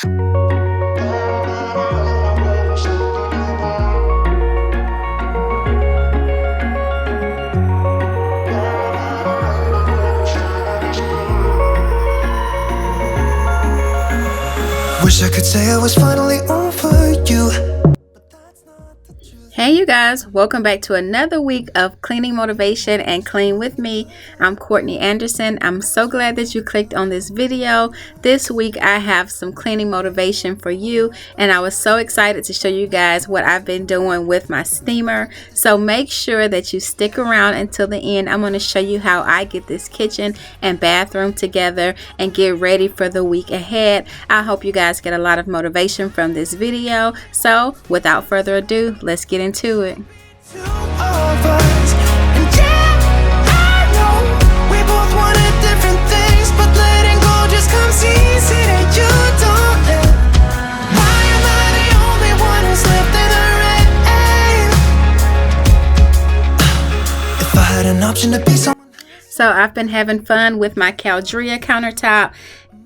Wish I could say I was finally over you. Hey you guys, welcome back to another week of cleaning motivation and clean with me. I'm Courtney Anderson. I'm so glad that you clicked on this video. This week I have some cleaning motivation for you, and I was so excited to show you guys what I've been doing with my steamer. So make sure that you stick around until the end. I'm going to show you how I get this kitchen and bathroom together and get ready for the week ahead. I hope you guys get a lot of motivation from this video. So without further ado, let's get into it. So I've been having fun with my Caldrea countertop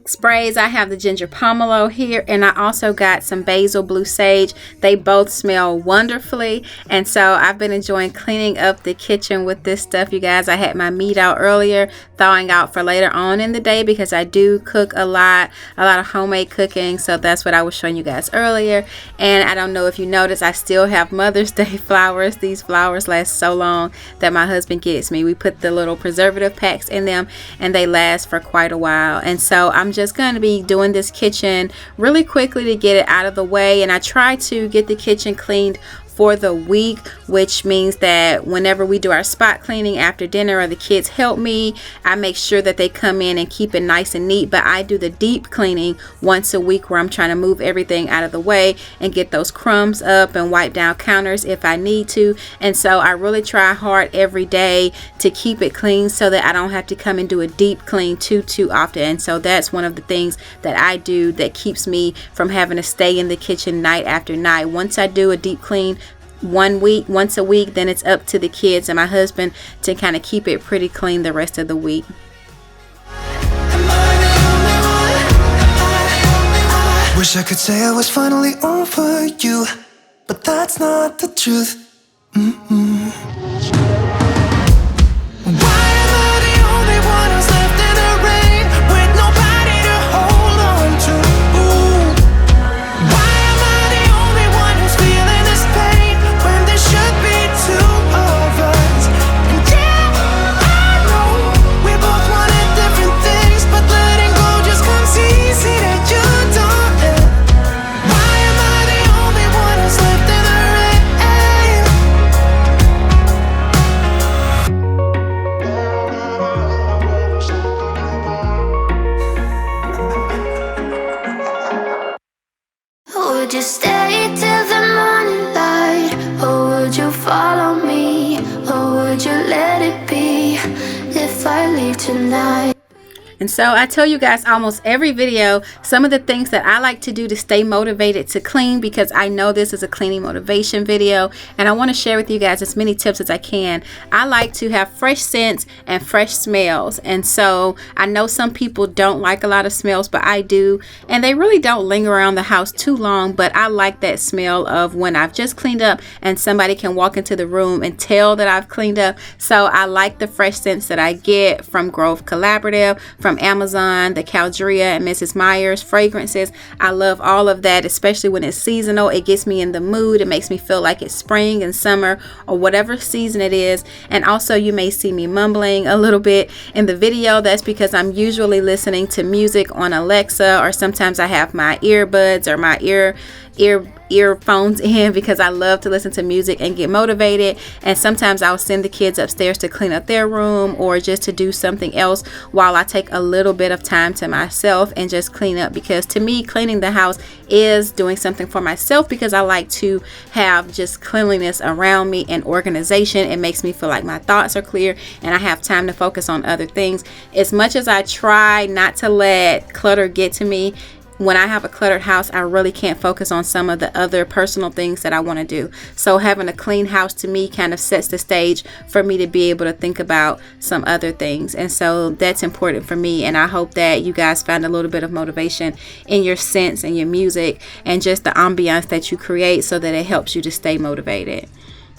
sprays. I have the ginger pomelo here, and I also got some basil blue sage. They both smell wonderfully, and so I've been enjoying cleaning up the kitchen with this stuff, you guys. I had my meat out earlier, thawing out for later on in the day because I do cook a lot of homemade cooking, so that's what I was showing you guys earlier. And I don't know if you noticed, I still have Mother's Day flowers. These flowers last so long that my husband gets me. We put the little preservative packs in them and they last for quite a while, and so I'm just going to be doing this kitchen really quickly to get it out of the way. And I try to get the kitchen cleaned for the week, which means that whenever we do our spot cleaning after dinner or the kids help me, I make sure that they come in and keep it nice and neat. But I do the deep cleaning once a week, where I'm trying to move everything out of the way and get those crumbs up and wipe down counters if I need to. And so I really try hard every day to keep it clean so that I don't have to come and do a deep clean too often. And so that's one of the things that I do that keeps me from having to stay in the kitchen night after night. Once I do a deep clean once a week, then it's up to the kids and my husband to kind of keep it pretty clean the rest of the week. Wish I could say I was finally over you, but that's not the truth. Would you stay till the morning light, or would you follow me, or would you let it be if I leave tonight? And so I tell you guys almost every video some of the things that I like to do to stay motivated to clean, because I know this is a cleaning motivation video and I want to share with you guys as many tips as I can. I like to have fresh scents and fresh smells, and so I know some people don't like a lot of smells, but I do, and they really don't linger around the house too long. But I like that smell of when I've just cleaned up and somebody can walk into the room and tell that I've cleaned up. So I like the fresh scents that I get from Grove Collaborative, from Amazon, the Caldrea and Mrs. Meyers fragrances. I love all of that, especially when it's seasonal. It gets me in the mood. It makes me feel like it's spring and summer or whatever season it is. And also, you may see me mumbling a little bit in the video. That's because I'm usually listening to music on Alexa, or sometimes I have my earbuds or my earphones in, because I love to listen to music and get motivated. And sometimes I'll send the kids upstairs to clean up their room or just to do something else while I take a little bit of time to myself and just clean up, because to me cleaning the house is doing something for myself, because I like to have just cleanliness around me and organization. It makes me feel like my thoughts are clear and I have time to focus on other things. As much as I try not to let clutter get to me, when I have a cluttered house, I really can't focus on some of the other personal things that I want to do. So having a clean house to me kind of sets the stage for me to be able to think about some other things. And so that's important for me. And I hope that you guys find a little bit of motivation in your scents and your music and just the ambiance that you create so that it helps you to stay motivated.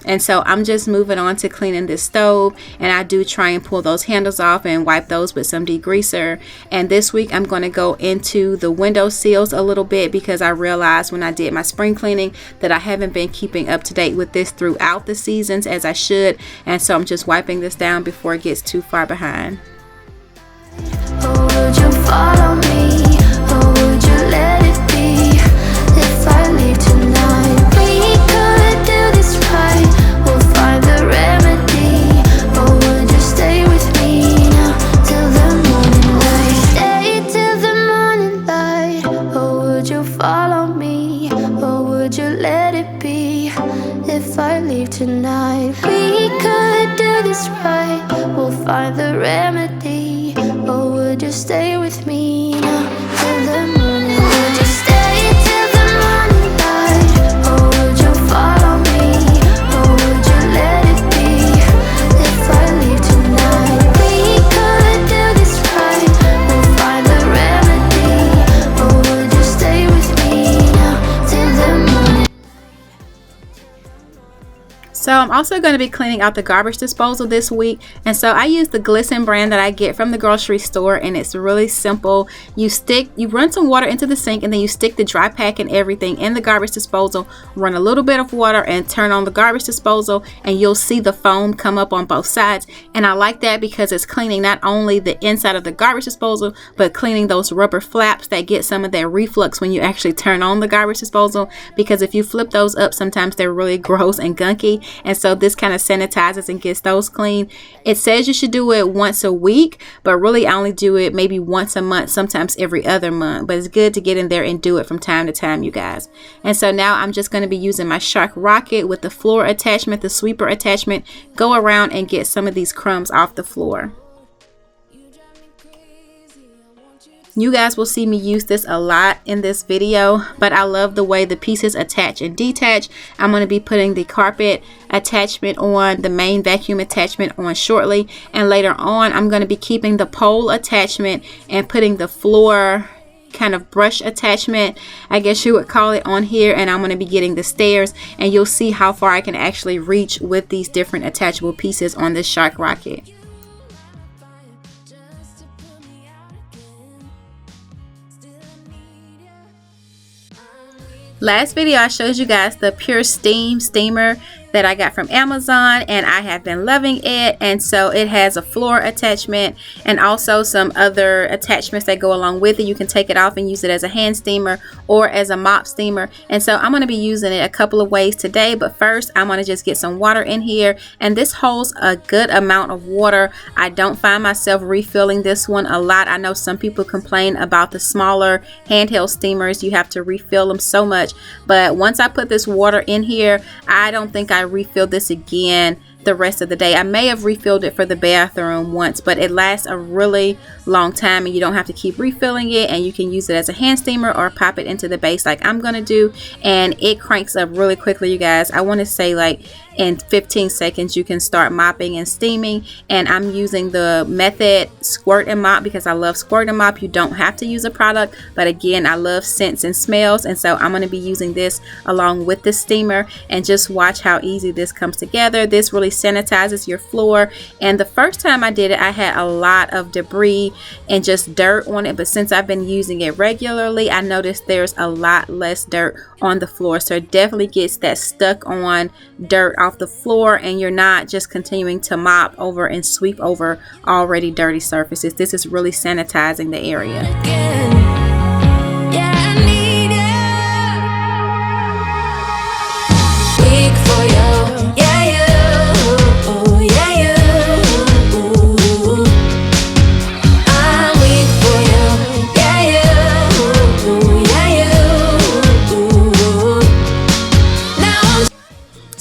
And so I'm just moving on to cleaning this stove, and I do try and pull those handles off and wipe those with some degreaser. And this week I'm going to go into the window sills a little bit because I realized when I did my spring cleaning that I haven't been keeping up to date with this throughout the seasons as I should. And so I'm just wiping this down before it gets too far behind. Or would you follow me? Or would you let it be? If I leave tonight, we could do this right. We'll find the remedy. Or would you stay with me now till the morning light? Stay till the morning light. Or would you follow me? Or would you let it be? If I leave tonight, we could do this right. We'll find the remedy. Or would you stay with me now till the morning? Would you stay till the morning light? Or would you follow me? Or would you let it be? If I leave tonight, we could do this right. We'll find the remedy. Or would you stay with me now till the morning? So I'm also going to be cleaning out the garbage disposal this week. And so I use the Glisten brand that I get from the grocery store, and it's really simple. You run some water into the sink, and then you stick the dry pack and everything in the garbage disposal, run a little bit of water and turn on the garbage disposal, and you'll see the foam come up on both sides. And I like that because it's cleaning not only the inside of the garbage disposal, but cleaning those rubber flaps that get some of that reflux when you actually turn on the garbage disposal, because if you flip those up, sometimes they're really gross and gunky. And so this kind of sanitizes and gets those clean. It says you should do it once a week, but really I only do it maybe once a month, sometimes every other month. But it's good to get in there and do it from time to time, you guys. And so now I'm just going to be using my Shark Rocket with the floor attachment, the sweeper attachment, go around and get some of these crumbs off the floor. You guys will see me use this a lot in this video, but I love the way the pieces attach and detach. I'm going to be putting the carpet attachment on, the main vacuum attachment on shortly, and later on I'm going to be keeping the pole attachment and putting the floor kind of brush attachment, I guess you would call it, on here. And I'm going to be getting the stairs, and you'll see how far I can actually reach with these different attachable pieces on this Shark Rocket. Last video I showed you guys the PurSteam steamer that I got from Amazon, and I have been loving it. And so it has a floor attachment and also some other attachments that go along with it. You can take it off and use it as a hand steamer or as a mop steamer. And so I'm going to be using it a couple of ways today, but first I'm going to just get some water in here, and this holds a good amount of water. I don't find myself refilling this one a lot. I know some people complain about the smaller handheld steamers, you have to refill them so much, but once I put this water in here, I don't think I refilled this again the rest of the day. I may have refilled it for the bathroom once, but it lasts a really long time, and you don't have to keep refilling it, and you can use it as a hand steamer or pop it into the base like I'm gonna do, and it cranks up really quickly, you guys. I want to say like in 15 seconds you can start mopping and steaming. And I'm using the method Squirt and Mop because I love Squirt and Mop. You don't have to use a product, but again, I love scents and smells, and so I'm going to be using this along with the steamer, and just watch how easy this comes together. This really sanitizes your floor, and the first time I did it I had a lot of debris and just dirt on it, but since I've been using it regularly, I noticed there's a lot less dirt on the floor. So it definitely gets that stuck on dirt off the floor, and you're not just continuing to mop over and sweep over already dirty surfaces. This is really sanitizing the area.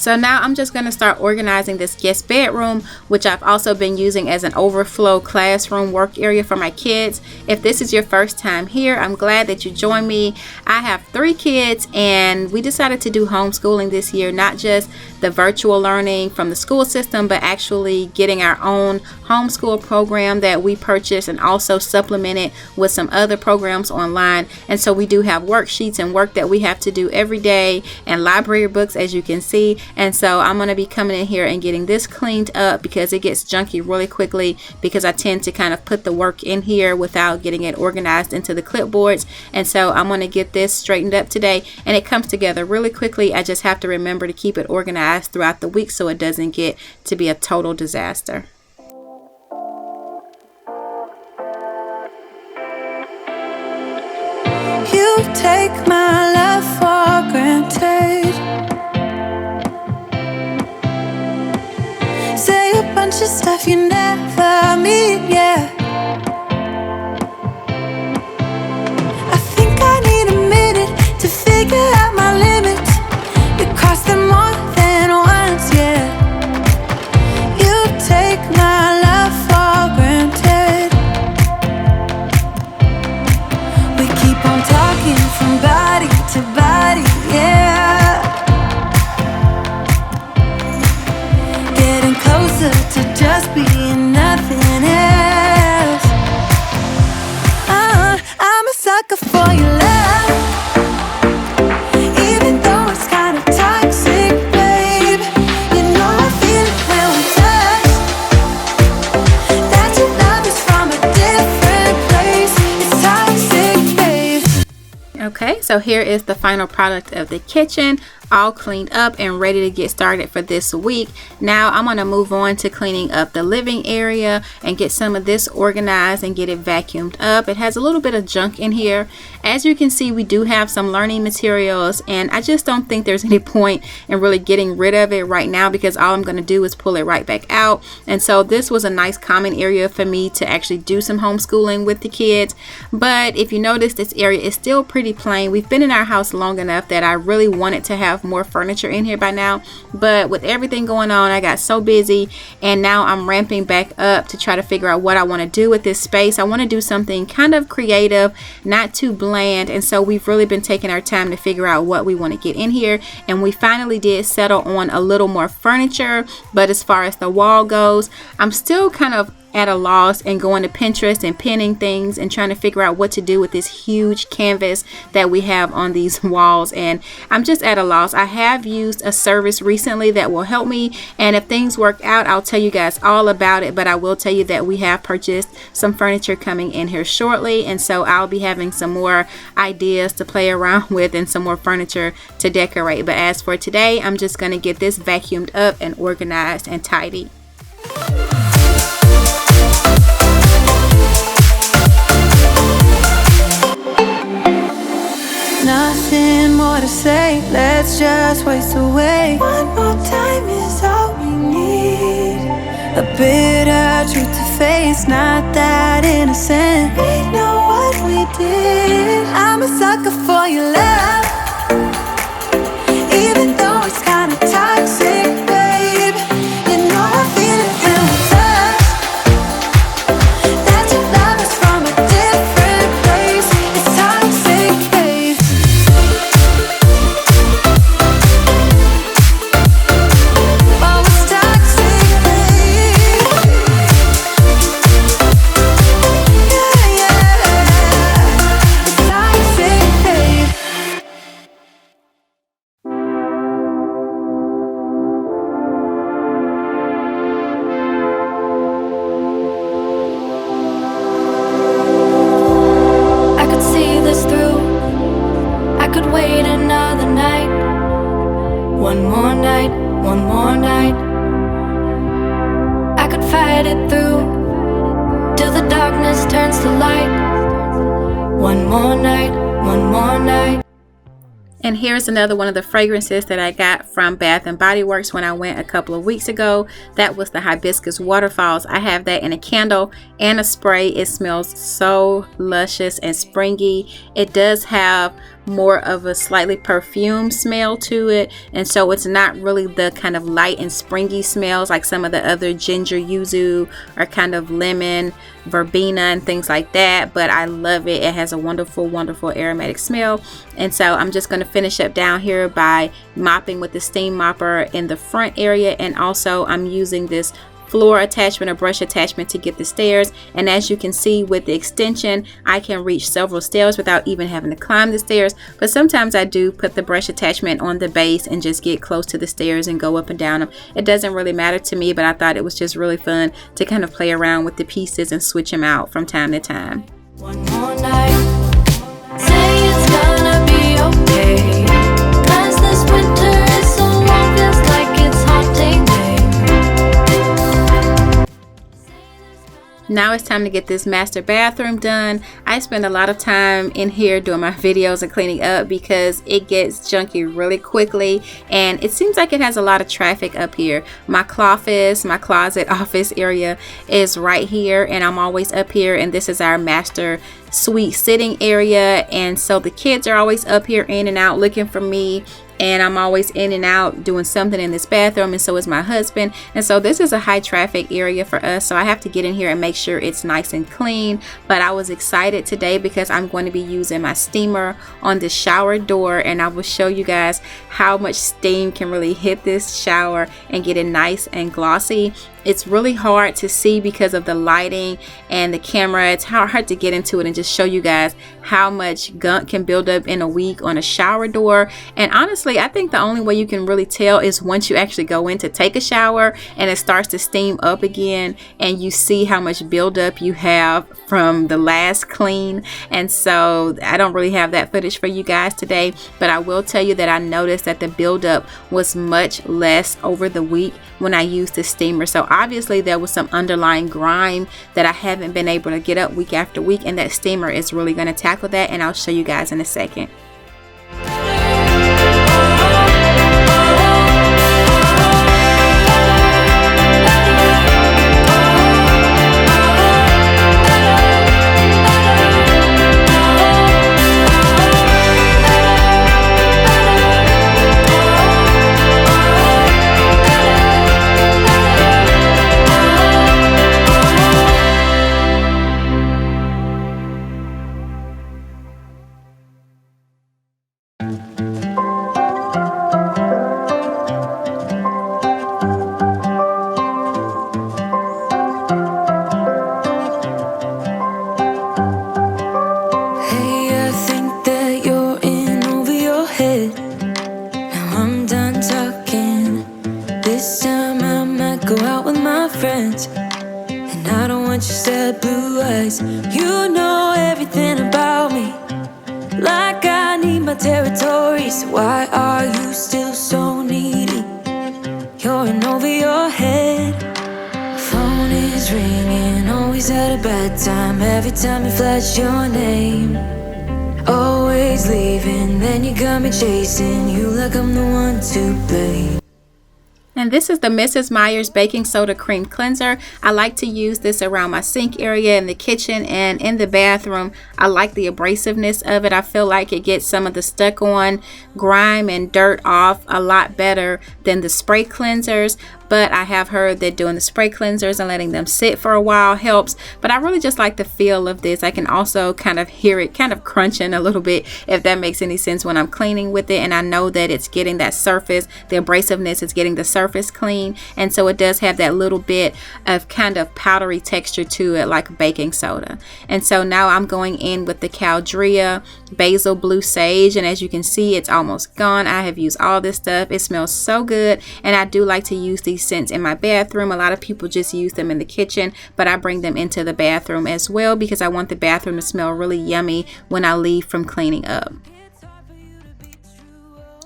So now I'm just going to start organizing this guest bedroom, which I've also been using as an overflow classroom work area for my kids. If this is your first time here, I'm glad that you joined me. I have 3 kids and we decided to do homeschooling this year, not just the virtual learning from the school system, but actually getting our own homeschool program that we purchased and also supplemented with some other programs online. And so we do have worksheets and work that we have to do every day and library books, as you can see. And so I'm going to be coming in here and getting this cleaned up because it gets junky really quickly, because I tend to kind of put the work in here without getting it organized into the clipboards. And so I'm going to get this straightened up today, and it comes together really quickly. I just have to remember to keep it organized throughout the week so it doesn't get to be a total disaster. You take my love for granted. Say a bunch of stuff you never mean, yeah. I think I need a minute to figure out my limits. You cross them more than once, yeah. You take my love for granted. We keep on talking from body to body, yeah. Getting closer to just being nothing else. I'm a sucker for your love, even though it's kind of toxic, babe. You know I feel it when we touch, that your love is from a different place. It's toxic, babe. Okay, so here is the final product of the kitchen, all cleaned up and ready to get started for this week. Now I'm going to move on to cleaning up the living area and get some of this organized and get it vacuumed up. It has a little bit of junk in here. As you can see, we do have some learning materials, and I just don't think there's any point in really getting rid of it right now, because all I'm going to do is pull it right back out. And so this was a nice common area for me to actually do some homeschooling with the kids. But if you notice, this area is still pretty plain. We've been in our house long enough that I really wanted to have more furniture in here by now, but with everything going on, I got so busy, and now I'm ramping back up to try to figure out what I want to do with this space. I want to do something kind of creative, not too bland, and so we've really been taking our time to figure out what we want to get in here, and we finally did settle on a little more furniture. But as far as the wall goes, I'm still kind of at a loss and going to Pinterest and pinning things and trying to figure out what to do with this huge canvas that we have on these walls, and I'm just at a loss. I have used a service recently that will help me, and if things work out, I'll tell you guys all about it. But I will tell you that we have purchased some furniture coming in here shortly, and so I'll be having some more ideas to play around with and some more furniture to decorate. But as for today, I'm just going to get this vacuumed up and organized and tidy. Nothing more to say, let's just waste away. One more time is all we need. A bitter truth to face, not that innocent. We know what we did. I'm a sucker for your love, even though it's kind of toxic, babe. You know I feel it when we touch, that your love is from a different place. It's toxic, babe. Oh, it's toxic, babe. Yeah, yeah. It's toxic, babe. I could see this through. I could wait another night. One more night, one more night. I could fight it through till the darkness turns to light. One more night, one more night. And here's another one of the fragrances that I got from Bath and Body Works when I went a couple of weeks ago. That was the Hibiscus Waterfalls. I have that in a candle and a spray. It smells so luscious and springy. It does have more of a slightly perfumed smell to it, and so it's not really the kind of light and springy smells like some of the other ginger yuzu or kind of lemon verbena and things like that. But I love it. It has a wonderful aromatic smell. And so I'm just going to finish up down here by mopping with the steam mopper in the front area, and also I'm using this floor attachment or brush attachment to get the stairs. And as you can see with the extension, I can reach several stairs without even having to climb the stairs. But sometimes I do put the brush attachment on the base and just get close to the stairs and go up and down them. It doesn't really matter to me, but I thought it was just really fun to kind of play around with the pieces and switch them out from time to time. One more night, say it's gonna be okay. 'Cause this winter is so long, feels like it's haunting me. Now it's time to get this master bathroom done. I spend a lot of time in here doing my videos and cleaning up because it gets junky really quickly, and it seems like it has a lot of traffic up here. My closet office area is right here, and I'm always up here, and this is our master suite sitting area, and so the kids are always up here in and out looking for me, and I'm always in and out doing something in this bathroom, and so is my husband. And so this is a high traffic area for us, so I have to get in here and make sure it's nice and clean. But I was excited today because I'm going to be using my steamer on the shower door, and I will show you guys how much steam can really hit this shower and get it nice and glossy. It's really hard to see because of the lighting and the camera. It's hard to get into it and just show you guys how much gunk can build up in a week on a shower door. And honestly, I think the only way you can really tell is once you actually go in to take a shower and it starts to steam up again, and you see how much buildup you have from the last clean. And so I don't really have that footage for you guys today, but I will tell you that I noticed that the buildup was much less over the week when I used the steamer. So obviously there was some underlying grime that I haven't been able to get up week after week, and that steamer is really going to tackle that, and I'll show you guys in a second. You know everything about me, like I need my territory. So why are you still so needy? You're in over your head. Phone is ringing, always at a bad time. Every time you flash your name, always leaving, then you got me chasing you like I'm the one to blame. And this is the Mrs. Meyers Baking Soda Cream Cleanser. I like to use this around my sink area in the kitchen and in the bathroom. I like the abrasiveness of it. I feel like it gets some of the stuck on grime and dirt off a lot better than the spray cleansers. But I have heard that doing the spray cleansers and letting them sit for a while helps. But I really just like the feel of this. I can also kind of hear it kind of crunching a little bit, if that makes any sense, when I'm cleaning with it. And I know that it's getting that surface, the abrasiveness is getting the surface clean. And so it does have that little bit of kind of powdery texture to it, like baking soda. And so now I'm going in with the Caldrea Basil Blue Sage. And as you can see, it's almost gone. I have used all this stuff. It smells so good. And I do like to use these scents in my bathroom. A lot of people just use them in the kitchen, but I bring them into the bathroom as well because I want the bathroom to smell really yummy when I leave from cleaning up.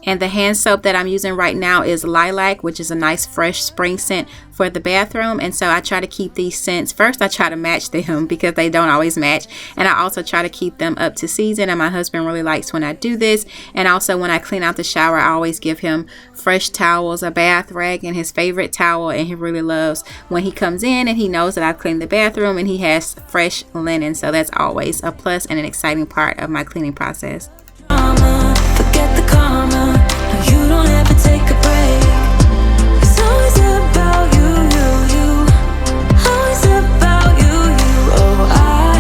And the hand soap that I'm using right now is Lilac, which is a nice fresh spring scent for the bathroom. And so I try to keep these scents. First, I try to match them because they don't always match. And I also try to keep them up to season. And my husband really likes when I do this. And also when I clean out the shower, I always give him fresh towels, a bath rag, and his favorite towel. And he really loves when he comes in and he knows that I've cleaned the bathroom and he has fresh linen. So that's always a plus and an exciting part of my cleaning process. don't ever take a break. It's always about you, you, you. Always about you, you. Oh, I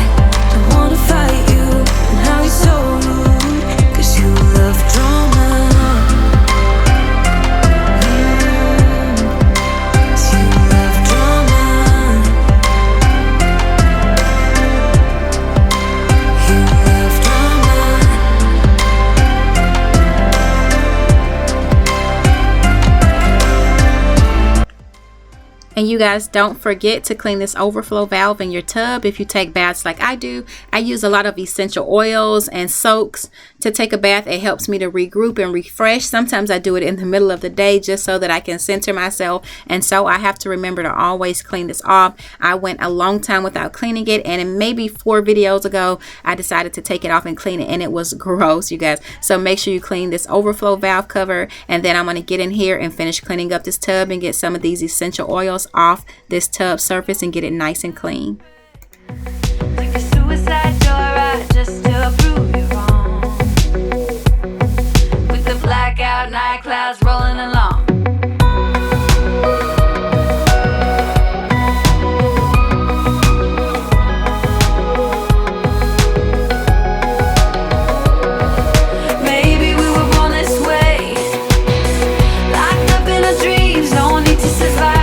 don't wanna fight you and how you're so rude, 'cause you love drama. You love drama. You love drama. And you guys, don't forget to clean this overflow valve in your tub. If you take baths like I do, I use a lot of essential oils and soaks to take a bath. It helps me to regroup and refresh. Sometimes I do it in the middle of the day just so that I can center myself. And so I have to remember to always clean this off. I went a long time without cleaning it, and in maybe 4 videos ago, I decided to take it off and clean it, and it was gross, you guys. So make sure you clean this overflow valve cover, and then I'm going to get in here and finish cleaning up this tub and get some of these essential oils off this tub surface and get it nice and clean. Like a suicide joyride just to prove you wrong. With the blackout night clouds rolling along. Maybe we were born this way, locked up in our dreams, no need to survive.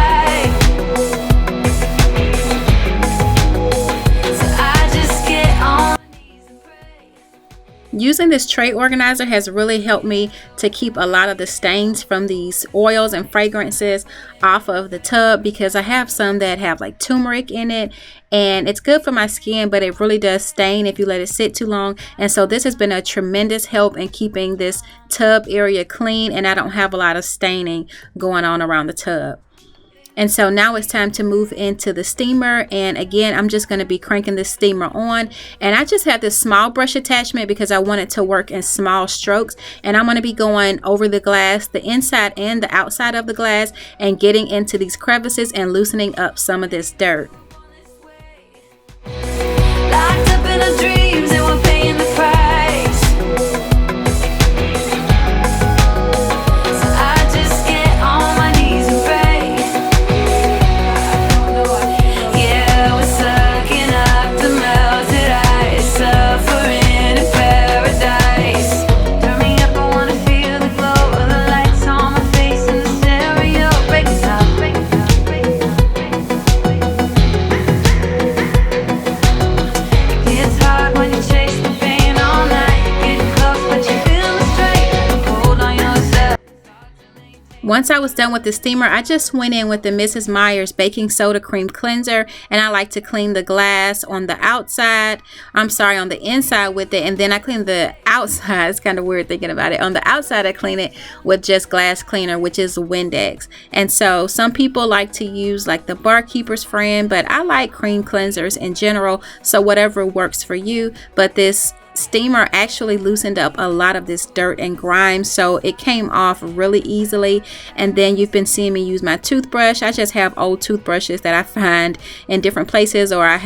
Using this tray organizer has really helped me to keep a lot of the stains from these oils and fragrances off of the tub, because I have some that have like turmeric in it, and it's good for my skin, but it really does stain if you let it sit too long. And so this has been a tremendous help in keeping this tub area clean, and I don't have a lot of staining going on around the tub. And so now it's time to move into the steamer. And again, I'm just going to be cranking this steamer on. And I just have this small brush attachment because I want it to work in small strokes. And I'm going to be going over the glass, the inside and the outside of the glass, and getting into these crevices and loosening up some of this dirt. Locked up in our dreams and we're paying the price. So I just get on my knees and pray. Yeah, we're sucking up the melted ice, suffering in paradise. Turn me up, I wanna feel the glow of the lights on my face in the stereo. Break it up, break it up, break it up, break it up. It's hard when you chase the pain all night. Getting close, but you feel the strain. Hold on yourself. Once I was done with the steamer, I just went in with the Mrs. Meyers baking soda cream cleanser, and I like to clean the glass on the outside, on the inside with it, and then I clean the outside. It's kind of weird thinking about it. On the outside, I clean it with just glass cleaner, which is Windex. And so some people like to use like the barkeeper's friend, but I like cream cleansers in general, so whatever works for you. But this steamer actually loosened up a lot of this dirt and grime, so it came off really easily. And then you've been seeing me use my toothbrush. I just have old toothbrushes that I find in different places, or I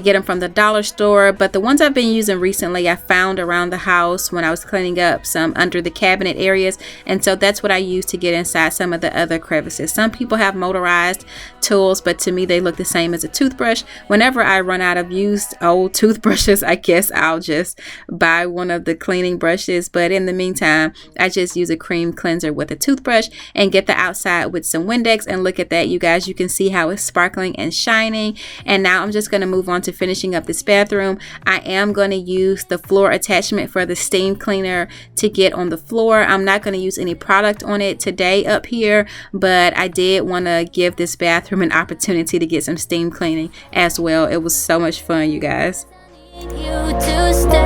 get them from the dollar store, but the ones I've been using recently I found around the house when I was cleaning up some under the cabinet areas, and so that's what I use to get inside some of the other crevices. Some people have motorized tools, but to me they look the same as a toothbrush. Whenever I run out of used old toothbrushes, I guess I'll just buy one of the cleaning brushes, but in the meantime I just use a cream cleanser with a toothbrush and get the outside with some Windex. And look at that, you guys, you can see how it's sparkling and shining. And now I'm just going to move on to finishing up this bathroom. I am going to use the floor attachment for the steam cleaner to get on the floor. I'm not going to use any product on it today up here, but I did want to give this bathroom an opportunity to get some steam cleaning as well. It was so much fun, you guys. You to stay.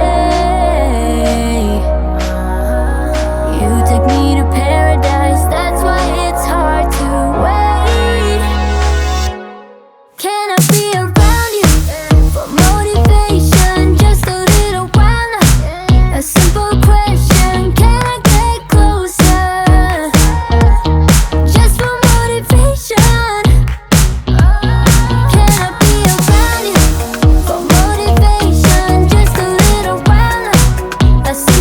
You take me to paradise. That's why it's hard to wait. Can I be around you for motivation? Just a little while now. A simple question. Can I get closer? Just for motivation. Can I be around you for motivation? Just a little while now. A simple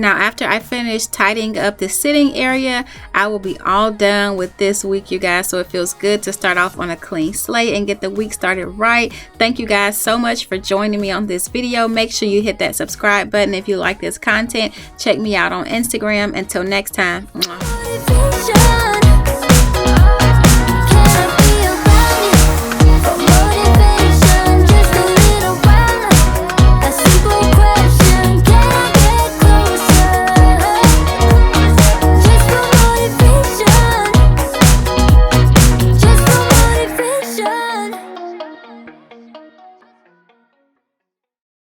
Now after I finish tidying up the sitting area, I will be all done with this week, you guys. So it feels good to start off on a clean slate and get the week started right. Thank you guys so much for joining me on this video. Make sure you hit that subscribe button if you like this content. Check me out on Instagram. Until next time. Mwah.